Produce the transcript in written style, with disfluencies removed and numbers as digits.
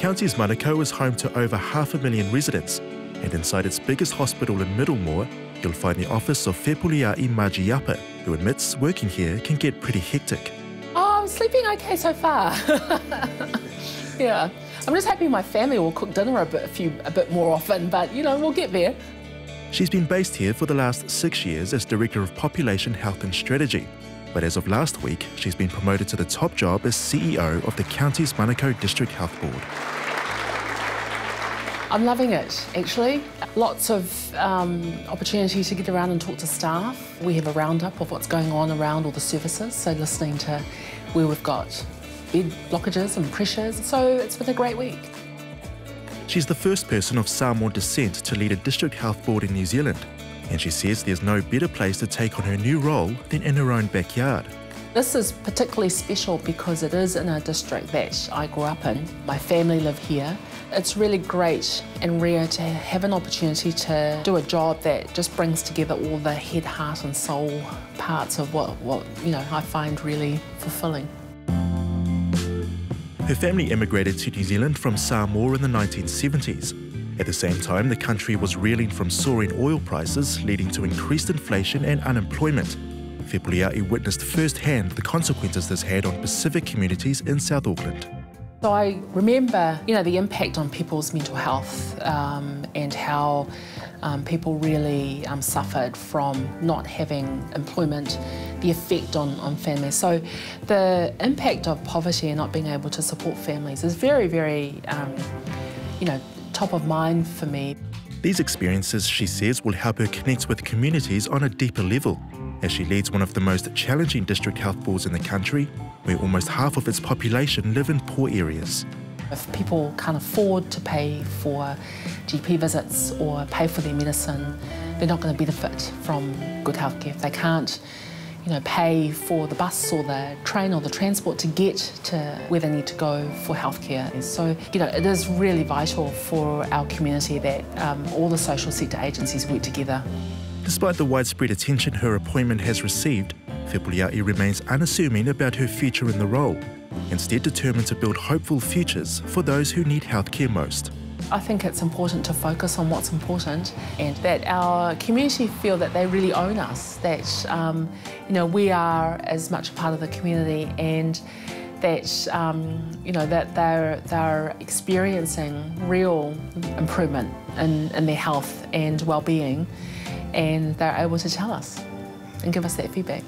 Counties Manukau is home to over 500,000 residents, and inside its biggest hospital in Middlemore, you'll find the office of Whepulia'i Majiapa, who admits working here can get pretty hectic. Oh, I'm sleeping okay so far. Yeah, I'm just happy my family will cook dinner a bit more often, but you know, we'll get there. She's been based here for the last 6 years as Director of Population Health and Strategy, but as of last week, she's been promoted to the top job as CEO of the Counties Manukau District Health Board. I'm loving it, actually. Lots of opportunity to get around and talk to staff. We have a roundup of what's going on around all the services, so listening to where we've got bed blockages and pressures. So it's been a great week. She's the first person of Samoan descent to lead a district health board in New Zealand, and she says there's no better place to take on her new role than in her own backyard. This is particularly special because it is in a district that I grew up in. My family live here. It's really great and rare to have an opportunity to do a job that just brings together all the head, heart and soul parts of what you know, I find really fulfilling. Her family immigrated to New Zealand from Samoa in the 1970s. At the same time, the country was reeling from soaring oil prices, leading to increased inflation and unemployment. Whepulia'i witnessed firsthand the consequences this had on Pacific communities in South Auckland. So I remember, you know, the impact on people's mental health and how people really suffered from not having employment, the effect on families. So the impact of poverty and not being able to support families is very, very, you know, top of mind for me. These experiences, she says, will help her connect with communities on a deeper level, as she leads one of the most challenging district health boards in the country, where almost half of its population live in poor areas. If people can't afford to pay for GP visits or pay for their medicine, they're not going to benefit from good healthcare. If they can't, you know, pay for the bus or the train or the transport to get to where they need to go for healthcare. So, you know, it is really vital for our community that all the social sector agencies work together. Despite the widespread attention her appointment has received, Whepulia'i remains unassuming about her future in the role, instead determined to build hopeful futures for those who need healthcare most. I think it's important to focus on what's important and that our community feel that they really own us, that you know, we are as much a part of the community and that you know, that they're experiencing real improvement in their health and well-being, and they're able to tell us and give us that feedback.